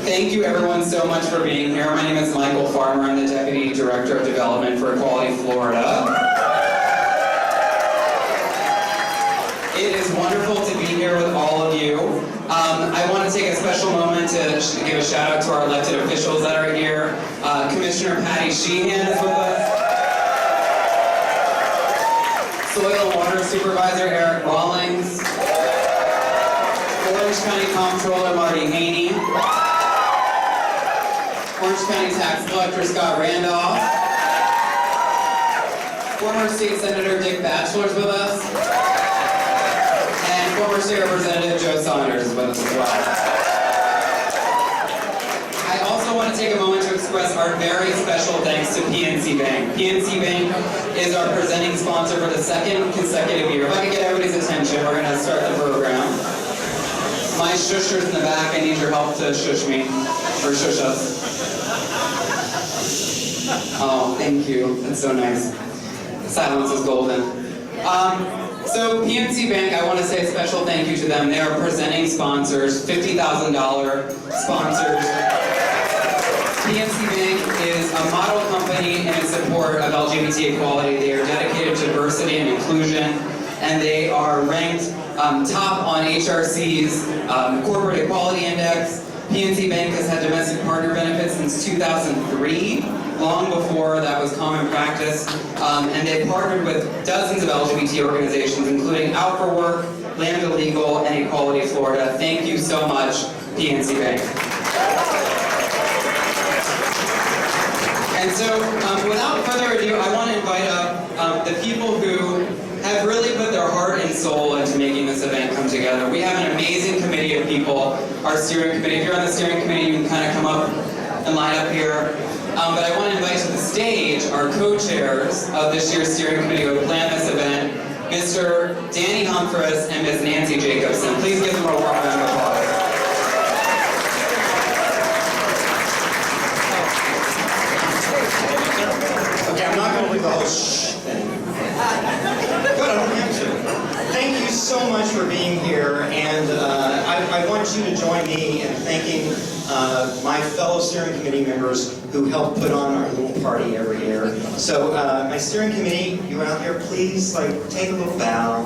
Thank you everyone so much for being here. My name is Michael Farmer. I'm the Deputy Director of Development for Equality Florida. It is wonderful to be here with all of you. I want to take a special moment to give a shout out to our elected officials that are here. Commissioner Patty Sheehan is with us. Soil and Water Supervisor Eric Rawlings. Orange County Comptroller Marty Haney. Orange County Tax Collector Scott Randolph. Former State Senator Dick Batchelor's with us. And former State Representative Joe Saunders is with us as well. I also want to take a moment to express our very special thanks to PNC Bank. PNC Bank is our presenting sponsor for the second consecutive year. If I could get everybody's attention, we're going to start the program. My shushers in the back, I need your help to shush me, or shush us. Oh, thank you. That's so nice. Silence is golden. So PNC Bank, I want to say a special thank you to them. They are presenting sponsors, $50,000 sponsors. PNC Bank is a model company in support of LGBT equality. They are dedicated to diversity and inclusion, and they are ranked top on HRC's Corporate Equality Index. PNC Bank has had domestic partner benefits since 2003, long before that was common practice, and they've partnered with dozens of LGBT organizations, including Out for Work, Land Illegal, and Equality Florida. Thank you so much, PNC Bank. And so, without further ado, I want to invite up the people who have really put their heart and soul into making this event come together. We have an amazing committee of people, our steering committee. If you're on the steering committee, you can kind of come up and line up here. But I want to invite to the stage our co-chairs of this year's steering committee who have planned this event, Mr. Danny Humphreys and Ms. Nancy Jacobson. Please give them a warm round of applause. Okay, I'm not going to leave the whole shh thing. Good, I don't have to. Thank you so much for being here, and I want you to join me in thanking my fellow steering committee members who help put on our little party every year. So, my steering committee, you out there, please, take a little bow.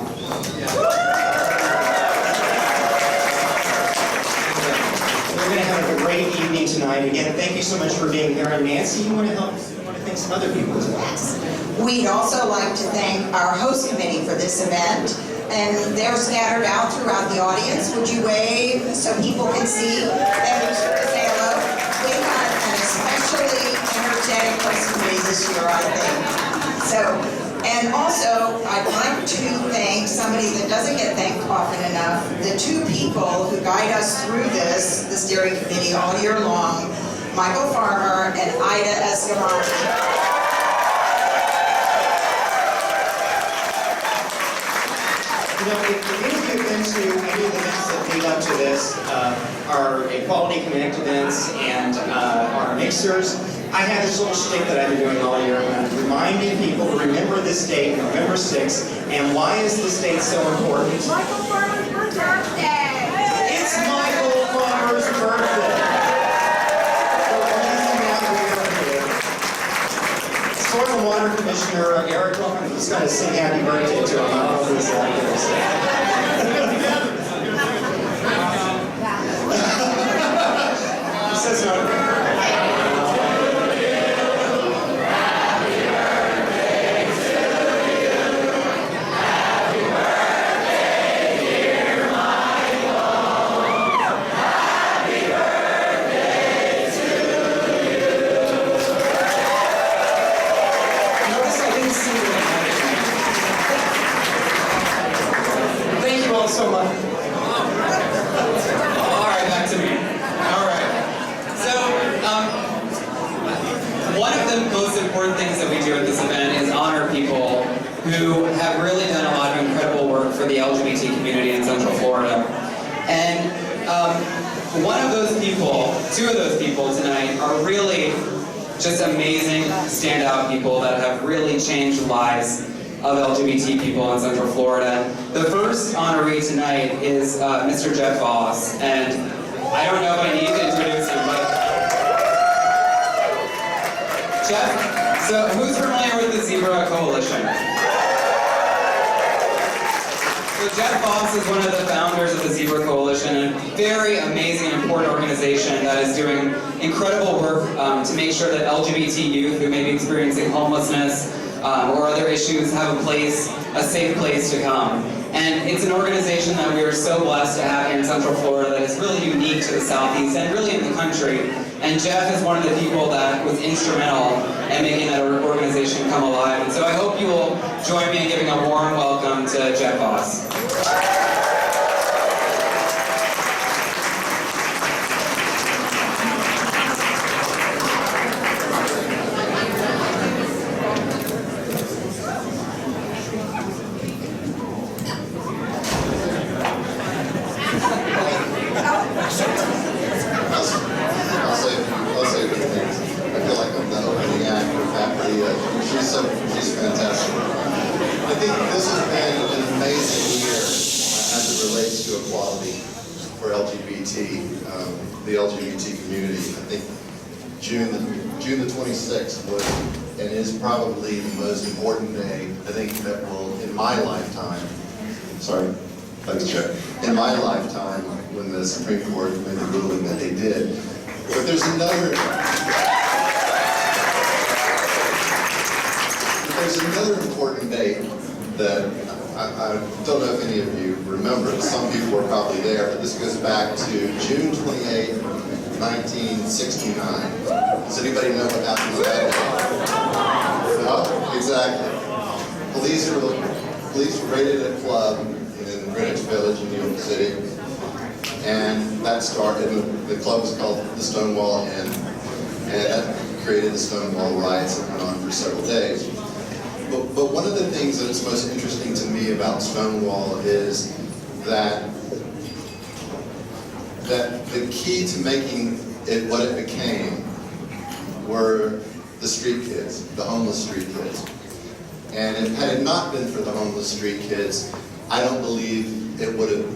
We're going to have a great evening tonight. Again, thank you so much for being here. And Nancy, you want to help? Thank some other people as well. We'd also like to thank our host committee for this event, and they're scattered out throughout the audience. Would you wave so people can see and be sure to say hello? We've got an especially energetic host committee this year, I think. And also, I'd like to thank somebody that doesn't get thanked often enough, the two people who guide us through the steering committee all year long, Michael Farmer and Ida Escamani. You know, if any of you have been to any of the events that lead up to this, our Equality Connect events and our mixers, I have this little shtick that I've been doing all year, reminding people to remember this date, November 6th, and why is this date so important? Michael Farmer's birthday! It's Michael Farmer's birthday! Soil and Water Commissioner Eric Rawlings is going to sing happy birthday to him. I don't know what he's like to say. He says no. So much. All right, back to me. All right. So, one of the most important things that we do at this event is honor people who have really done a lot of incredible work for the LGBT community in Central Florida. And one of those people, two of those people tonight are really just amazing standout people that have really changed lives of LGBT people in Central Florida. The first honoree tonight is Mr. Jeff Voss, and I don't know if I need to introduce him, but Jeff, so who's familiar with the Zebra Coalition? So Jeff Foss is one of the founders of the Zebra Coalition, a very amazing and important organization that is doing incredible work to make sure that LGBT youth who may be experiencing homelessness or other issues have a safe place to come. And it's an organization that we are so blessed to have here in Central Florida that is really unique to the Southeast and really in the country. And Jeff is one of the people that was instrumental in making that organization come alive. And so I hope you will join me in giving a warm welcome to Jeff Foss. I'll say a few things. I feel like I'm the opening act for faculty. She's fantastic. I think this has been an amazing year as it relates to equality for the LGBT community. I think June the 26th was and is probably the most important day, I think, that will, in my lifetime, thanks, Chair, in my lifetime, when the Supreme Court made the ruling that they did. But there's another important date that I don't know if any of you remember. Some people were probably there, but this goes back to June 28, 1969. Does anybody know what happened on that day? No? Exactly. Police raided a club in Greenwich Village in New York City, and that started, the club was called the Stonewall Inn, and that created the Stonewall riots that went on for several days. But one of the things that's most interesting to me about Stonewall is that the key to making it what it became were the street kids, the homeless street kids. And had it not been for the homeless street kids, I don't believe it would have,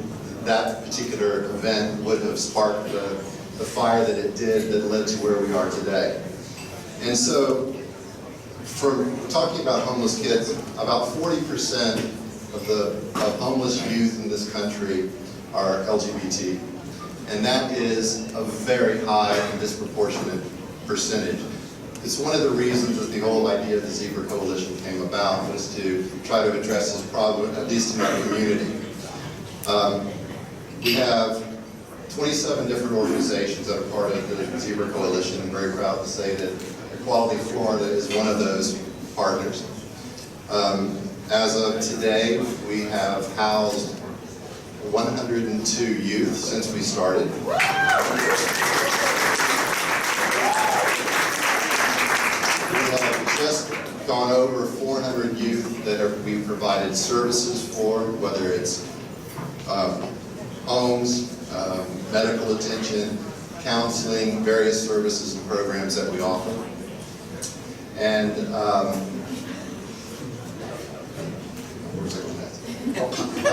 that particular event would have sparked the fire that it did that led to where we are today. And so, for talking about homeless kids, about 40% of homeless youth in this country are LGBT. And that is a very high and disproportionate percentage. It's one of the reasons that the whole idea of the Zebra Coalition came about, was to try to address this problem, at least in our community. We have 27 different organizations that are part of the Zebra Coalition. I'm very proud to say that Equality Florida is one of those partners. As of today, we have housed 102 youth since we started. We have just gone over 400 youth that we've provided services for, whether it's homes, medical attention, counseling, various services and programs that we offer. And I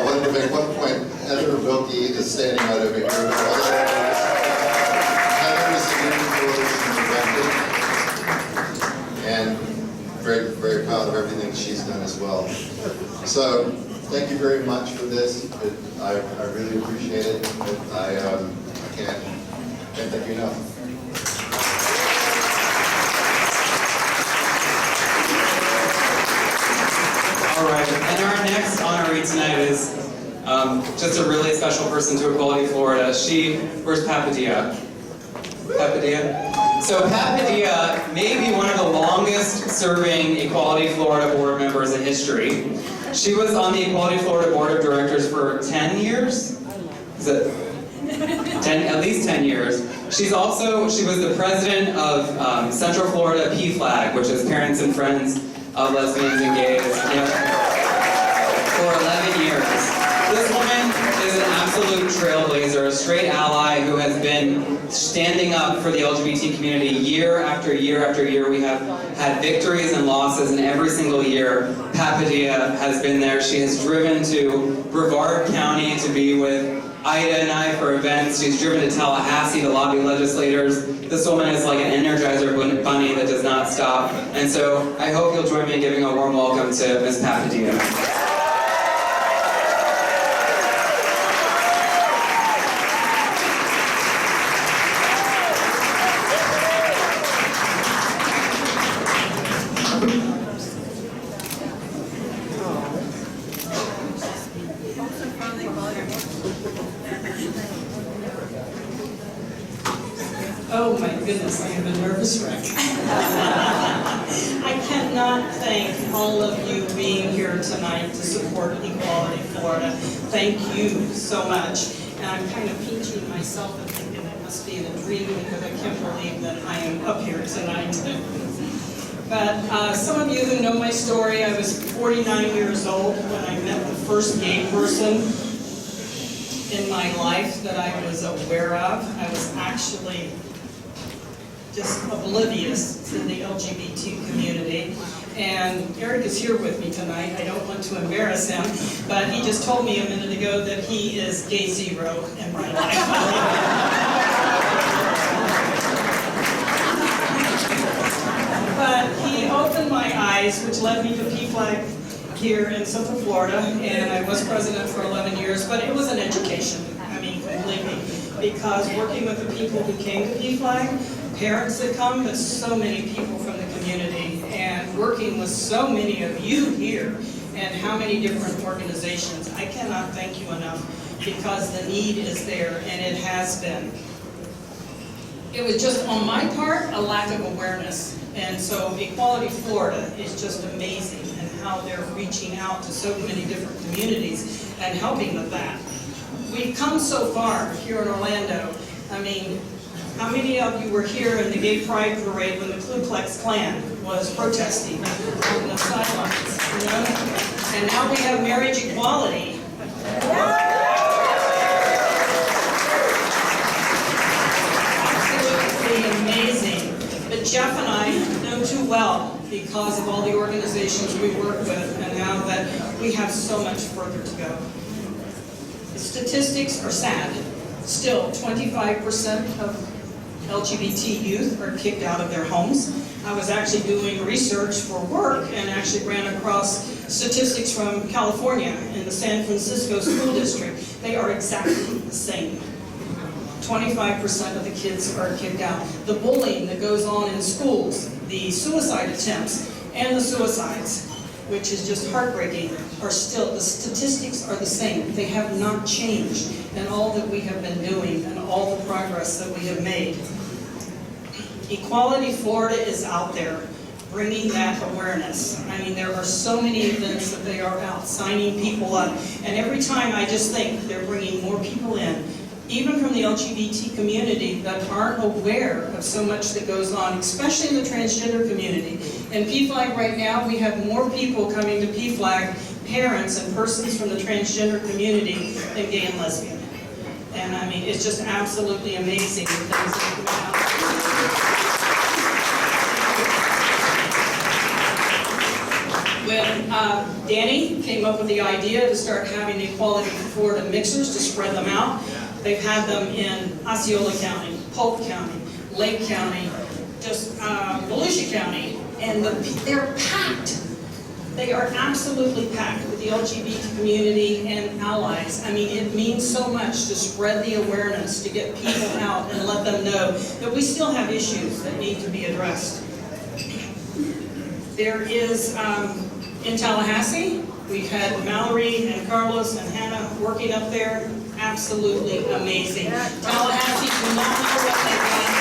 wanted to make one point. Heather Wilkie is standing right over here. Heather is the Coalition director, and very, very proud of everything she's done as well. So, thank you very much for this. I really appreciate it. I can't thank you enough. All right, and our next honoree tonight is just a really special person to Equality Florida. Where's Pat Padilla? Pat Padilla? So Pat Padilla may be one of the longest serving Equality Florida board members in history. She was on the Equality Florida Board of Directors for 10 years? Is it 10? At least 10 years. She was the president of Central Florida PFLAG, which is Parents and Friends of Lesbians and Gays, for 11 years. This woman is an absolute trailblazer, a straight ally who has been standing up for the LGBT community year after year after year. We have had victories and losses, and every single year, Pat Padilla has been there. She has driven to Brevard County to be with Ida and I for events. She's driven to Tallahassee to lobby legislators. This woman is like an Energizer bunny that does not stop. And so I hope you'll join me in giving a warm welcome to Ms. Papadino. Oh my goodness, I am a nervous wreck. I cannot thank all of you being here tonight to support Equality Florida. Thank you so much. And I'm kind of pinching myself and thinking it must be in a dream because I can't believe that I am up here tonight. But some of you who know my story, I was 49 years old when I met the first gay person in my life that I was aware of. I was actually just oblivious to the LGBT community. And Eric is here with me tonight. I don't want to embarrass him, but he just told me a minute ago that he is gay zero in my life. But he opened my eyes, which led me to PFLAG here in Central Florida, and I was president for 11 years, but it was an education, I mean, completely, because working with the people who came to PFLAG, parents that come, but so many people from the community, and working with so many of you here, and how many different organizations, I cannot thank you enough, because the need is there, and it has been. It was just, on my part, a lack of awareness. And so Equality Florida is just amazing and how they're reaching out to so many different communities and helping with that. We've come so far here in Orlando. I mean, how many of you were here in the Gay Pride Parade when the Ku Klux Klan was protesting on the sidelines, you know? And now we have marriage equality. Amazing. But Jeff and I know too well, because of all the organizations we work with, and now that we have so much further to go. The statistics are sad. Still, 25% of LGBT youth are kicked out of their homes. I was actually doing research for work and actually ran across statistics from California in the San Francisco School District. They are exactly the same. 25% of the kids are kicked out. The bullying that goes on in schools, the suicide attempts, and the suicides, which is just heartbreaking, are still, the statistics are the same. They have not changed in all that we have been doing and all the progress that we have made. Equality Florida is out there bringing that awareness. I mean, there are so many events that they are out signing people up, and every time I just think they're bringing more people in, even from the LGBT community, that aren't aware of so much that goes on, especially in the transgender community. In PFLAG right now, we have more people coming to PFLAG, parents and persons from the transgender community, than gay and lesbian. And I mean, it's just absolutely amazing the things that come out. When Danny came up with the idea to start having the Equality Florida mixers to spread them out, they've had them in Osceola County, Polk County, Lake County, just Volusia County, and they're packed. They are absolutely packed with the LGBT community and allies. I mean, it means so much to spread the awareness, to get people out and let them know that we still have issues that need to be addressed. There is, in Tallahassee, we've had Mallory and Carlos and Hannah working up there. Absolutely amazing. Tallahassee do not know what they've done.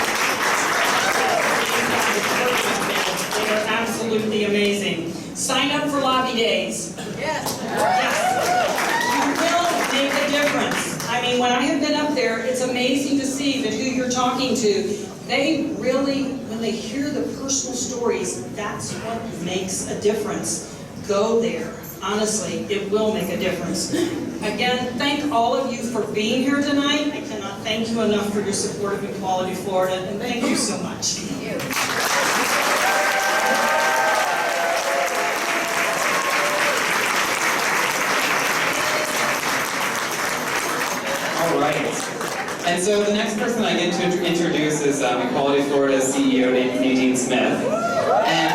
They are absolutely amazing. Sign up for lobby days. Yes. You will make a difference. I mean, when I have been up there, it's amazing to see that who you're talking to, they really, when they hear the personal stories, that's what makes a difference. Go there. Honestly, it will make a difference. Again, thank all of you for being here tonight. I cannot thank you enough for your support of Equality Florida, and thank you so much. Thank you. All so the next person I get to introduce is Equality Florida's CEO, Nadine Smith. And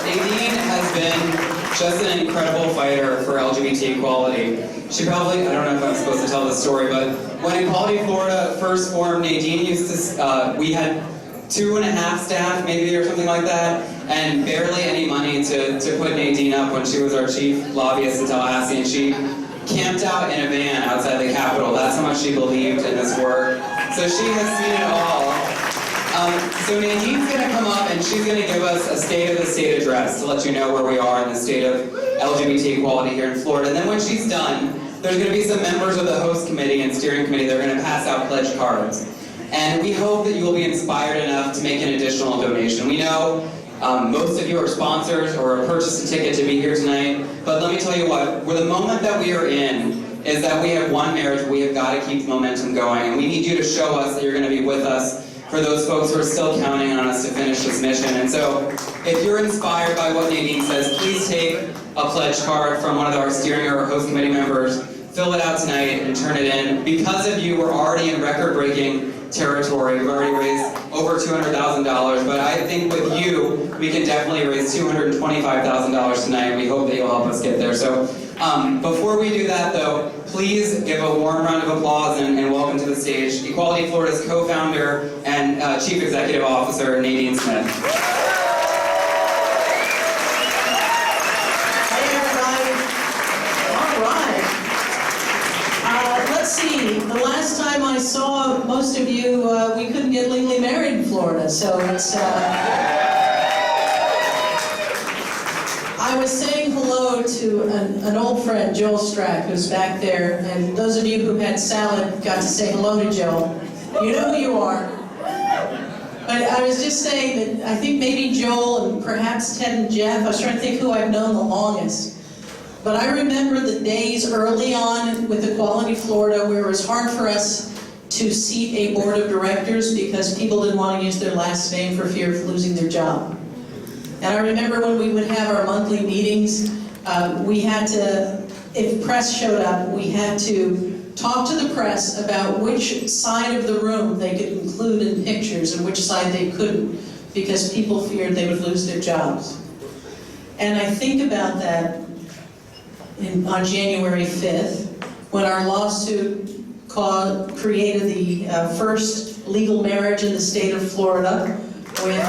Nadine has been just an incredible fighter for LGBT equality. She probably, I don't know if I'm supposed to tell this story, but when Equality Florida first formed, Nadine used to, we had 2.5 staff maybe or something like that, and barely any money to put Nadine up when she was our chief lobbyist in Tallahassee, and she camped out in a van outside the Capitol. That's how much she believed in this work. So she has seen it all. So Nadine's going to come up and she's going to give us a State of the State address to let you know where we are in the state of LGBT equality here in Florida. And then when she's done, there's going to be some members of the host committee and steering committee that are going to pass out pledge cards. And we hope that you will be inspired enough to make an additional donation. We know most of you are sponsors or purchased a ticket to be here tonight, but let me tell you what, the moment that we are in is that we have one marriage, we have got to keep the momentum going, and we need you to show us that you're going to be with us for those folks who are still counting on us to finish this mission. And so, if you're inspired by what Nadine says, please take a pledge card from one of our steering or host committee members, fill it out tonight, and turn it in. Because of you, we're already in record-breaking territory. We've already raised over $200,000, but I think with you, we can definitely raise $225,000 tonight. We hope that you'll help us get there. So, before we do that, though, please give a warm round of applause and welcome to the stage Equality Florida's co-founder and Chief Executive Officer, Nadine Smith. Hey, everybody. All right. Let's see. The last time I saw most of you, we couldn't get legally married in Florida, so it's... I was saying hello to an old friend, Joel Strack, who's back there, and those of you who had salad got to say hello to Joel. You know who you are. But I was just saying that I think maybe Joel and perhaps Ted and Jeff, I was trying to think who I've known the longest. But I remember the days early on with Equality Florida where it was hard for us to seat a board of directors because people didn't want to use their last name for fear of losing their job. And I remember when we would have our monthly meetings, we had to, if press showed up, we had to talk to the press about which side of the room they could include in pictures and which side they couldn't, because people feared they would lose their jobs. And I think about that on January 5th, when our lawsuit created the first legal marriage in the state of Florida with...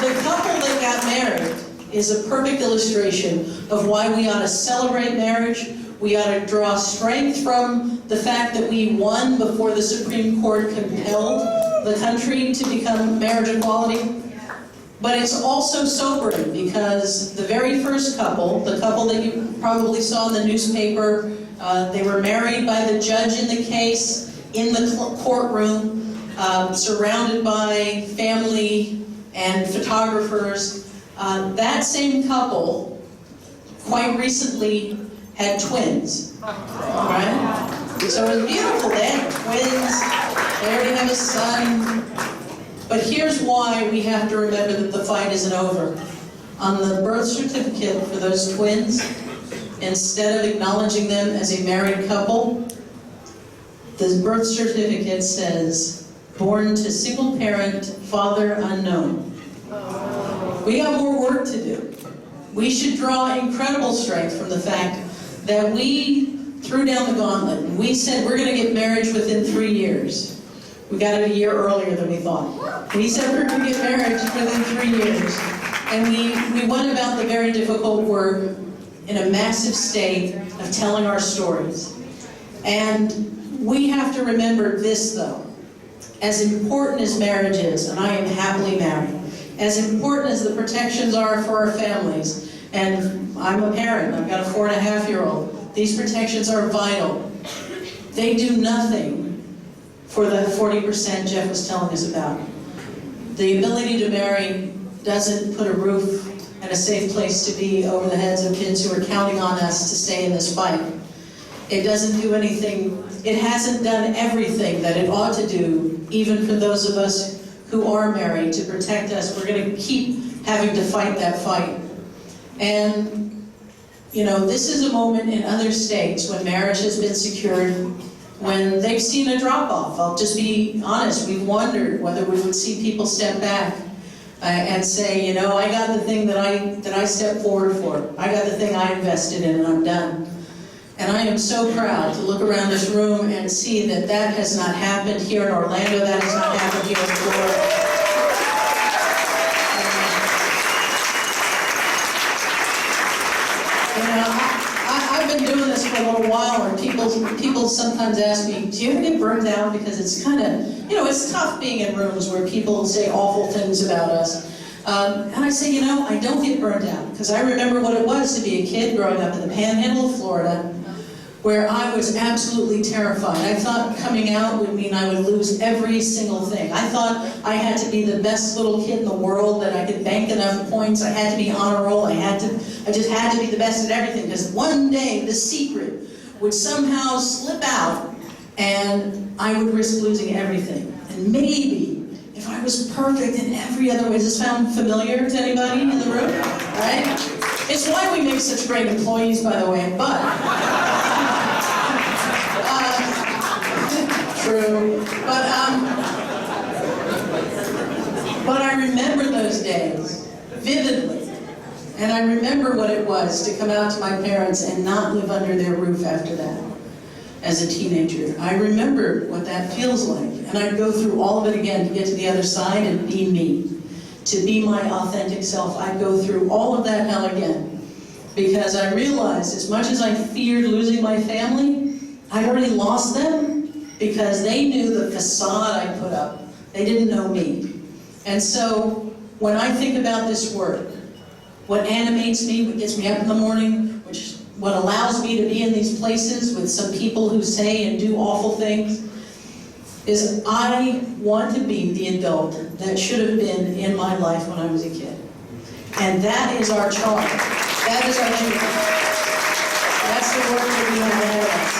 The couple that got married is a perfect illustration of why we ought to celebrate marriage. We ought to draw strength from the fact that we won before the Supreme Court compelled the country to become marriage equality. But it's also sobering because the very first couple, the couple that you probably saw in the newspaper, they were married by the judge in the case, in the courtroom, surrounded by family and photographers. That same couple quite recently had twins, right? So it was beautiful. They had twins, they already have a son. But here's why we have to remember that the fight isn't over. On the birth certificate for those twins, instead of acknowledging them as a married couple, the birth certificate says, born to single parent, father unknown. We got more work to do. We should draw incredible strength from the fact that we threw down the gauntlet and we said we're going to get marriage within 3 years. We got it a year earlier than we thought. We said we're going to get marriage within 3 years. And we went about the very difficult work in a massive state of telling our stories. And we have to remember this, though. As important as marriage is, and I am happily married, as important as the protections are for our families, and I'm a parent, I've got a 4.5-year-old, these protections are vital. They do nothing for the 40% Jeff was telling us about. The ability to marry doesn't put a roof and a safe place to be over the heads of kids who are counting on us to stay in this fight. It doesn't do anything, it hasn't done everything that it ought to do, even for those of us who are married, to protect us. We're going to keep having to fight that fight. And you know, this is a moment in other states when marriage has been secured, when they've seen a drop-off. I'll just be honest, we've wondered whether we would see people step back and say, you know, I got the thing that I stepped forward for. I got the thing I invested in, and I'm done. And I am so proud to look around this room and see that that has not happened here in Orlando, that has not happened here in Florida. You know, I've been doing this for a little while, and people sometimes ask me, do you ever get burned out? Because it's kind of, you know, it's tough being in rooms where people say awful things about us. And I say, you know, I don't get burned out, because I remember what it was to be a kid growing up in the panhandle of Florida, where I was absolutely terrified. I thought coming out would mean I would lose every single thing. I thought I had to be the best little kid in the world, that I could bank enough points, I had to be honor roll, I just had to be the best at everything, because one day the secret would somehow slip out and I would risk losing everything. And maybe if I was perfect in every other way, does this sound familiar to anybody in the room? Right? It's why we make such great employees, by the way, but true. But I remember those days vividly. And I remember what it was to come out to my parents and not live under their roof after that as a teenager. I remember what that feels like. And I'd go through all of it again to get to the other side and be me. To be my authentic self. I'd go through all of that hell again. Because I realized, as much as I feared losing my family, I'd already lost them because they knew the facade I put up. They didn't know me. And so, when I think about this work, what animates me, what gets me up in the morning, what allows me to be in these places with some people who say and do awful things, is I want to be the adult that should have been in my life when I was a kid. And that is our charge. That is our duty. That's the work that we have ahead of us.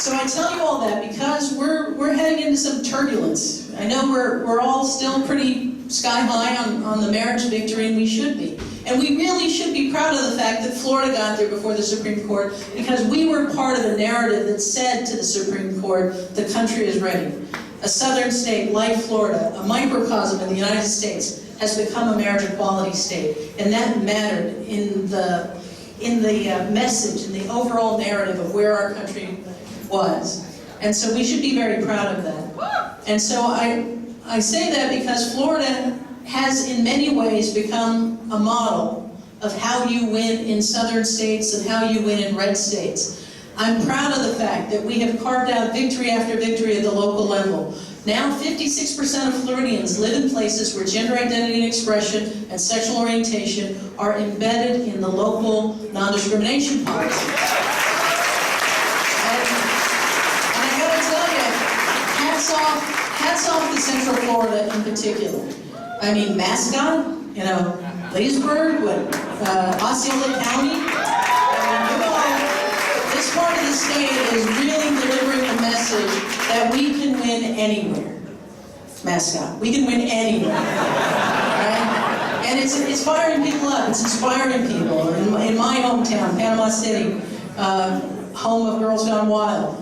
So I tell you all that because we're heading into some turbulence. I know we're all still pretty sky high on the marriage victory, and we should be. And we really should be proud of the fact that Florida got there before the Supreme Court, because we were part of the narrative that said to the Supreme Court, the country is ready. A southern state like Florida, a microcosm in the United States, has become a marriage equality state. And that mattered in the message, in the overall narrative of where our country was. And so we should be very proud of that. And so I say that because Florida has in many ways become a model of how you win in southern states and how you win in red states. I'm proud of the fact that we have carved out victory after victory at the local level. Now 56% of Floridians live in places where gender identity and expression and sexual orientation are embedded in the local non-discrimination policy. And I gotta tell you, hats off to Central Florida in particular. I mean, Mascot, you know, Leesburg, Osceola County. This part of the state is really delivering a message that we can win anywhere. Mascot, we can win anywhere. Right? And it's firing people up, it's inspiring people. In my hometown, Panama City, home of Girls Gone Wild,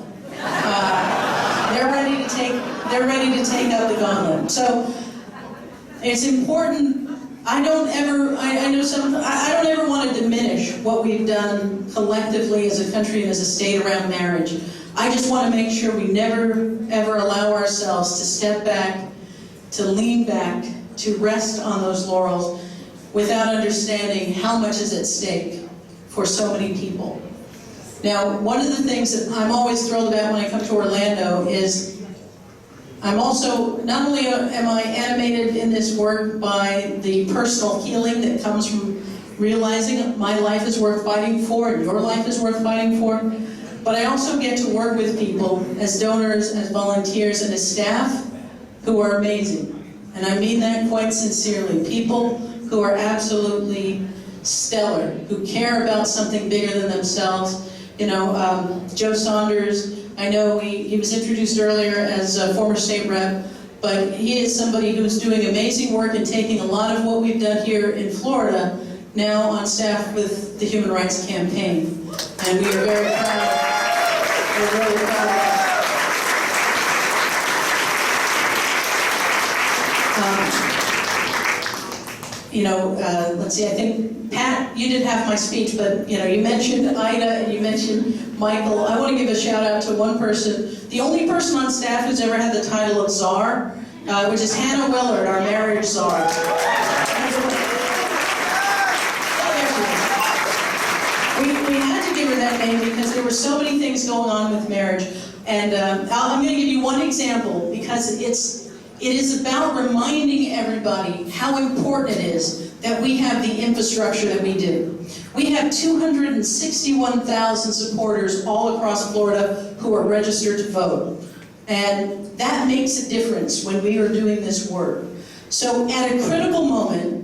they're ready to take out the gauntlet. So it's important. I don't ever want to diminish what we've done collectively as a country and as a state around marriage. I just want to make sure we never, ever allow ourselves to step back, to lean back, to rest on those laurels without understanding how much is at stake for so many people. Now, one of the things that I'm always thrilled about when I come to Orlando is I'm also, not only am I animated in this work by the personal healing that comes from realizing my life is worth fighting for and your life is worth fighting for, but I also get to work with people as donors, as volunteers, and as staff who are amazing. And I mean that quite sincerely. People who are absolutely stellar, who care about something bigger than themselves. You know, Joe Saunders, I know he was introduced earlier as a former state rep, but he is somebody who's doing amazing work and taking a lot of what we've done here in Florida, now on staff with the Human Rights Campaign. And we are very proud. We're really proud of that. Let's see, I think, Pat, you did half my speech, but, you mentioned Ida and you mentioned Michael. I want to give a shout out to one person, the only person on staff who's ever had the title of czar, which is Hannah Willard, our marriage czar. We had to give her that name because there were so many things going on with marriage. And I'm going to give you one example because it is about reminding everybody how important it is that we have the infrastructure that we do. We have 261,000 supporters all across Florida who are registered to vote. And that makes a difference when we are doing this work. So at a critical moment,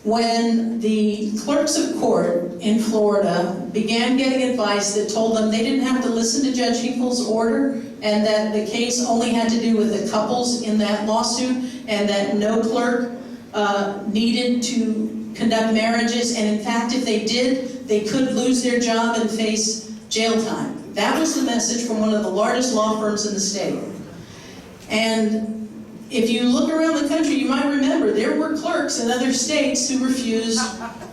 when the clerks of court in Florida began getting advice that told them they didn't have to listen to Judge Hinkle's order and that the case only had to do with the couples in that lawsuit and that no clerk needed to conduct marriages, and in fact, if they did, they could lose their job and face jail time. That was the message from one of the largest law firms in the state. And if you look around the country, you might remember there were clerks in other states who refused,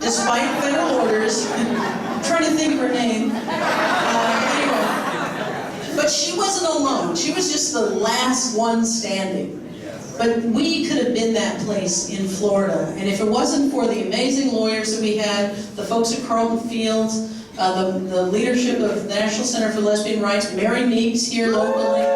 despite federal orders. I'm trying to think of her name. Anyway. But she wasn't alone. She was just the last one standing. But we could have been that place in Florida. And if it wasn't for the amazing lawyers that we had, the folks at Carlton Fields, the leadership of the National Center for Lesbian Rights, Mary Meeks here locally.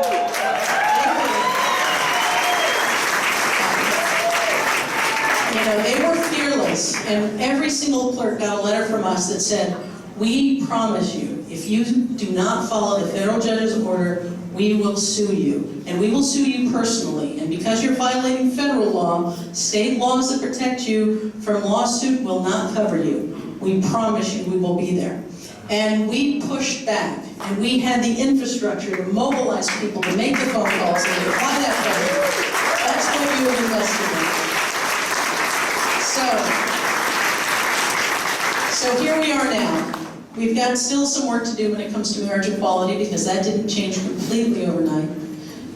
They were fearless, and every single clerk got a letter from us that said, we promise you, if you do not follow the federal judge's order, we will sue you. And we will sue you personally. And because you're violating federal law, state laws that protect you from lawsuit will not cover you. We promise you we will be there. And we pushed back, and we had the infrastructure to mobilize people to make the phone calls and to apply that pressure. That's what you have invested in. So here we are now. We've got still some work to do when it comes to marriage equality because that didn't change completely overnight.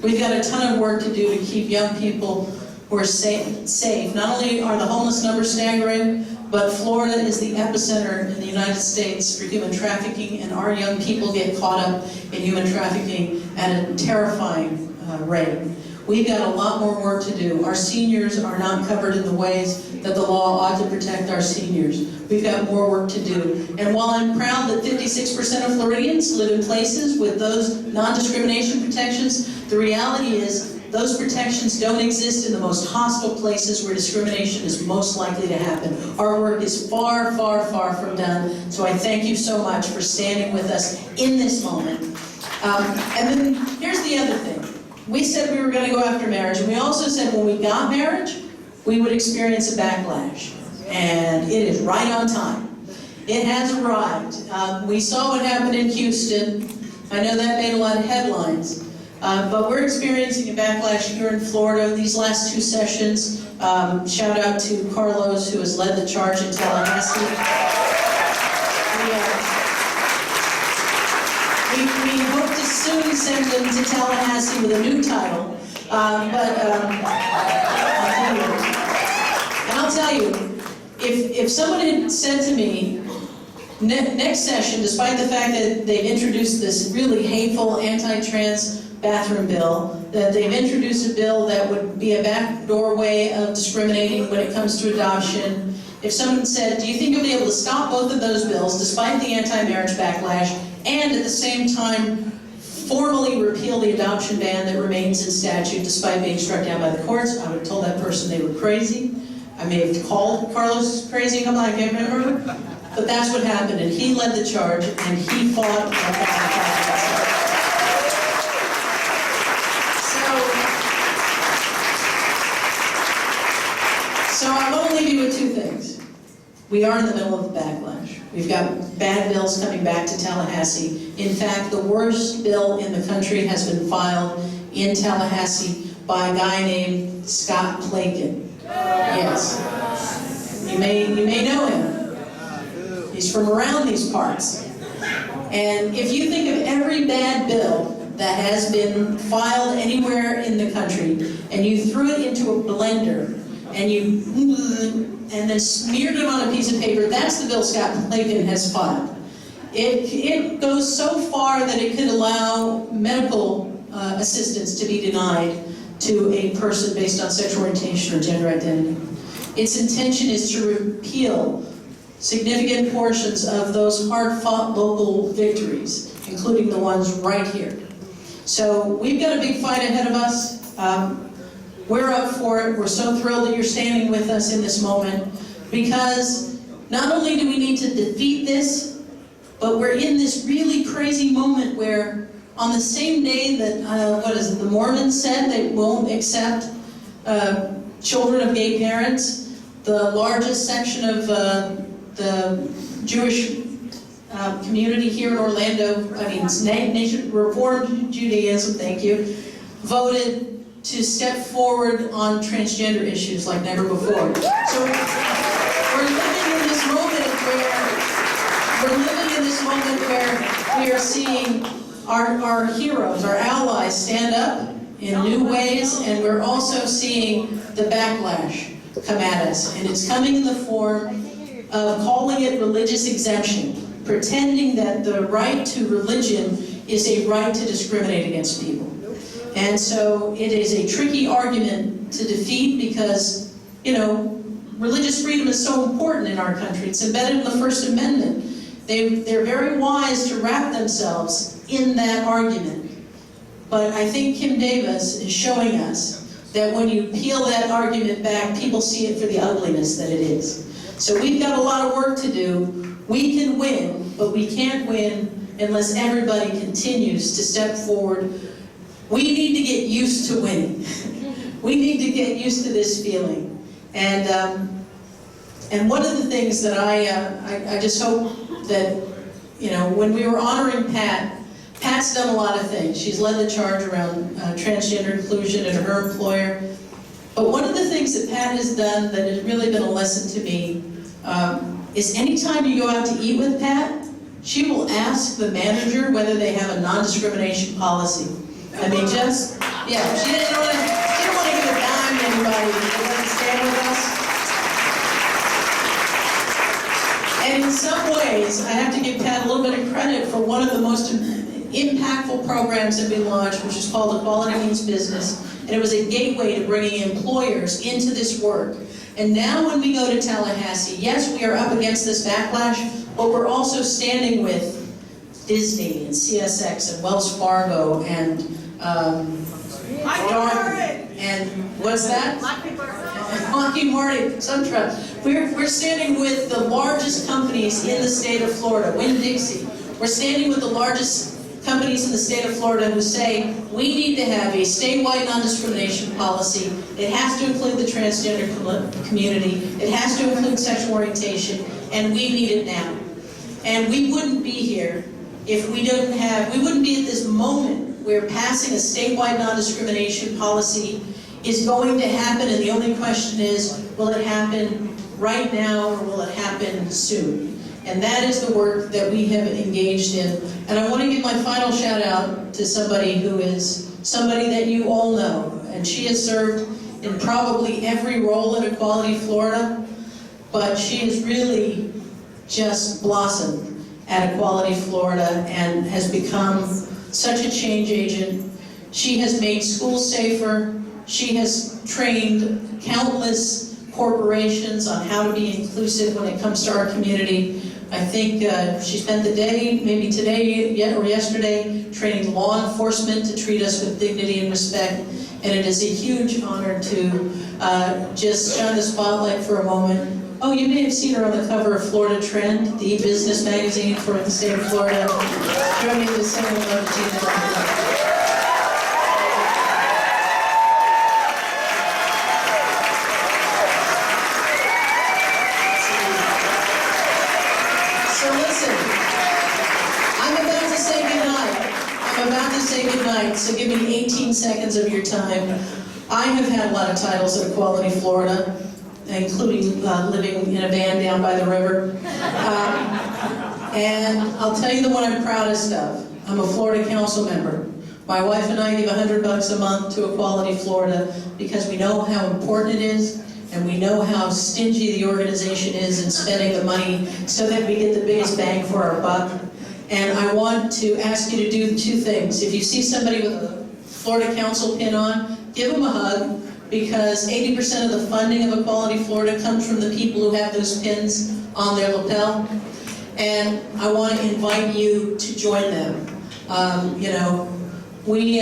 We've got a ton of work to do to keep young people who are safe. Not only are the homeless numbers staggering, but Florida is the epicenter in the United States for human trafficking, and our young people get caught up in human trafficking at a terrifying rate. We've got a lot more work to do. Our seniors are not covered in the ways that the law ought to protect our seniors. We've got more work to do. And while I'm proud that 56% of Floridians live in places with those non-discrimination protections, the reality is those protections don't exist in the most hostile places where discrimination is most likely to happen. Our work is far, far, far from done. So I thank you so much for standing with us in this moment. And then here's the other thing. We said we were going to go after marriage, and we also said when we got marriage, we would experience a backlash. And it is right on time. It has arrived. We saw what happened in Houston. I know that made a lot of headlines. But we're experiencing a backlash here in Florida these last two sessions. Shout out to Carlos, who has led the charge in Tallahassee. We hope to soon send them to Tallahassee with a new title. I'll tell you, if someone had said to me, next session, despite the fact that they've introduced this really hateful anti-trans bathroom bill, that they've introduced a bill that would be a backdoor way of discriminating when it comes to adoption, if someone said, do you think you'll be able to stop both of those bills despite the anti-marriage backlash and at the same time formally repeal the adoption ban that remains in statute despite being struck down by the courts, I would have told that person they were crazy. I may have called Carlos crazy a couple, I can't remember, but that's what happened, and he led the charge, and he fought like that. So I want to leave you with two things. We are in the middle of a backlash. We've got bad bills coming back to Tallahassee. In fact, the worst bill in the country has been filed in Tallahassee by a guy named Scott Plankin. Yes. You may know him. He's from around these parts. And if you think of every bad bill that has been filed anywhere in the country, and you threw it into a blender, and then smeared it on a piece of paper, that's the bill Scott Plankin has filed. It goes so far that it could allow medical assistance to be denied to a person based on sexual orientation or gender identity. Its intention is to repeal significant portions of those hard-fought local victories, including the ones right here. So we've got a big fight ahead of us. We're up for it. We're so thrilled that you're standing with us in this moment, because not only do we need to defeat this, but we're in this really crazy moment where on the same day that, the Mormons said they won't accept children of gay parents, the largest section of the Jewish community here in Orlando, Nation Reformed Judaism, thank you, voted to step forward on transgender issues like never before. So we're living in this moment where we are seeing our heroes, our allies stand up in new ways, and we're also seeing the backlash come at us. And it's coming in the form of calling it religious exemption, pretending that the right to religion is a right to discriminate against people. And so it is a tricky argument to defeat because, religious freedom is so important in our country. It's embedded in the First Amendment. They're very wise to wrap themselves in that argument. But I think Kim Davis is showing us that when you peel that argument back, people see it for the ugliness that it is. So we've got a lot of work to do. We can win, but we can't win unless everybody continues to step forward. We need to get used to winning. We need to get used to this feeling. And one of the things that I just hope that, when we were honoring Pat's done a lot of things. She's led the charge around transgender inclusion at her employer. But one of the things that Pat has done that has really been a lesson to me is anytime you go out to eat with Pat, she will ask the manager whether they have a non-discrimination policy. She didn't want to give a dime to anybody who doesn't stand with us. And in some ways, I have to give Pat a little bit of credit for one of the most impactful programs that we launched, which is called Equality Means Business. And it was a gateway to bringing employers into this work. And now when we go to Tallahassee, yes, we are up against this backlash, but we're also standing with Disney and CSX and Wells Fargo and and what's that? Lockheed Martin, SunTrust. We're standing with the largest companies in the state of Florida, Winn-Dixie. We're standing with the largest companies in the state of Florida who say we need to have a statewide non-discrimination policy. It has to include the transgender community. It has to include sexual orientation, and we need it now. And we wouldn't be here if we wouldn't be at this moment where passing a statewide non-discrimination policy is going to happen, and the only question is, will it happen right now or will it happen soon? And that is the work that we have engaged in. And I want to give my final shout out to somebody who is somebody that you all know. And she has served in probably every role in Equality Florida, but she has really just blossomed at Equality Florida and has become such a change agent. She has made schools safer. She has trained countless corporations on how to be inclusive when it comes to our community. I think she spent the day, maybe today or yesterday, training law enforcement to treat us with dignity and respect. And it is a huge honor to just shine the spotlight for a moment. Oh, you may have seen her on the cover of Florida Trend, the business magazine for the state of Florida. Join me to sing hello to Tina. I'm about to say goodnight, so give me 18 seconds of your time. I have had a lot of titles at Equality Florida, including living in a van down by the river. And I'll tell you the one I'm proudest of. I'm a Florida council member. My wife and I give $100 a month to Equality Florida because we know how important it is, and we know how stingy the organization is in spending the money so that we get the biggest bang for our buck. And I want to ask you to do two things. If you see somebody with a Florida Council pin on, give them a hug, because 80% of the funding of Equality Florida comes from the people who have those pins on their lapel. And I want to invite you to join them. We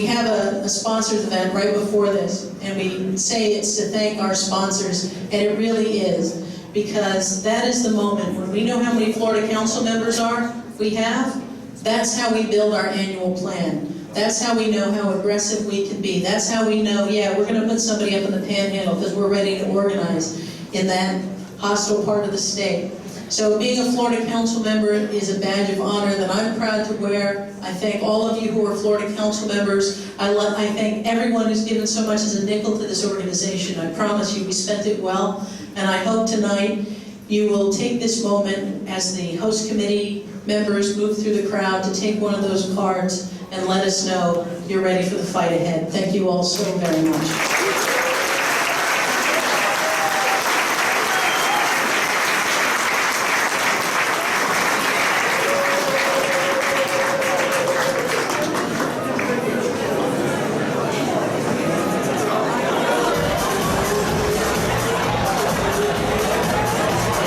have a sponsors event right before this, and we say it's to thank our sponsors, and it really is, because that is the moment when we know how many Florida council members we have. That's how we build our annual plan. That's how we know how aggressive we can be. That's how we know, yeah, we're going to put somebody up in the panhandle because we're ready to organize in that hostile part of the state. So being a Florida council member is a badge of honor that I'm proud to wear. I thank all of you who are Florida council members. I thank everyone who's given so much as a nickel to this organization. I promise you we spent it well, and I hope tonight you will take this moment as the host committee members move through the crowd to take one of those cards and let us know you're ready for the fight ahead. Thank you all so very much.